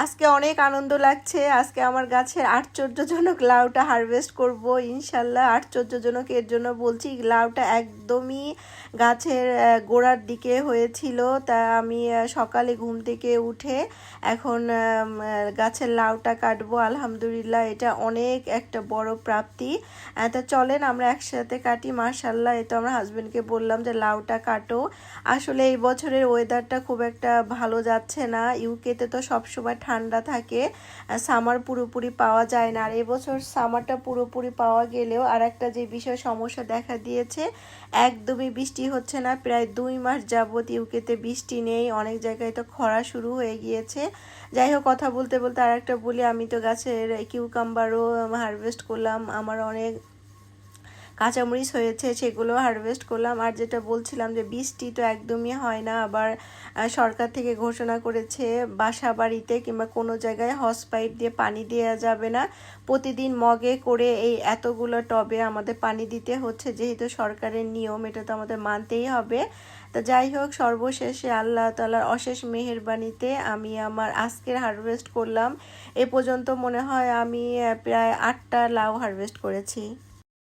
আজকে অনেক আনন্দ লাগছে। আজকে আমার গাছের আশ্চর্যজনক লাউটা হারভেস্ট করব ইনশাল্লাহ। আশ্চর্যজনক এর জন্য বলছি, লাউটা একদমই গাছের গোড়ার দিকে হয়েছিল। তা আমি সকালে ঘুম থেকে উঠে এখন গাছের লাউটা কাটবো। আলহামদুলিল্লাহ, এটা অনেক একটা বড় প্রাপ্তি। তা চলেন আমরা একসাথে কাটি। মাশাল্লাহ, এই তো আমার হাজবেন্ডকে বললাম যে লাউটা কাটো। আসলে এই বছরের ওয়েদারটা খুব একটা ভালো যাচ্ছে না। ইউকেতে তো সবসময় ঠান্ডা থাকে, সামার পুরোপুরি পাওয়া যায় না। আর এবছর সামারটা পুরোপুরি পাওয়া গেলেও আর একটা যে বিষয় সমস্যা দেখা দিয়েছে, একদমই বৃষ্টি হচ্ছে না। প্রায় 2 মাস যাবৎ ইউকেতে বৃষ্টি নেই, অনেক জায়গায় তো খরা শুরু হয়ে গিয়েছে। যাই হোক, কথা বলতে বলতে আর একটা বলি, আমি তো গাছের কিউকাম্বারও হারভেস্ট করলাম, আমার অনেক কাঁচামরিচ হয়েছে, সেগুলো হারভেস্ট করলাম। আর যেটা বলছিলাম যে বৃষ্টি তো একদমই হয় না। আবার সরকার থেকে ঘোষণা করেছে বাসা বাড়িতে কিংবা কোনো জায়গায় হস পাইপ দিয়ে পানি দেওয়া যাবে না, প্রতিদিন মগে করে এই এতগুলো টবে আমাদের পানি দিতে হচ্ছে। যেহেতু সরকারের নিয়ম, এটা তো আমাদের মানতেই হবে। তা যাই হোক, সর্বশেষে আল্লাহ তাআলার অশেষ মেহেরবানিতে আমি আমার আজকের হারভেস্ট করলাম। এ পর্যন্ত মনে হয় আমি প্রায় 8টা লাউ হারভেস্ট করেছি।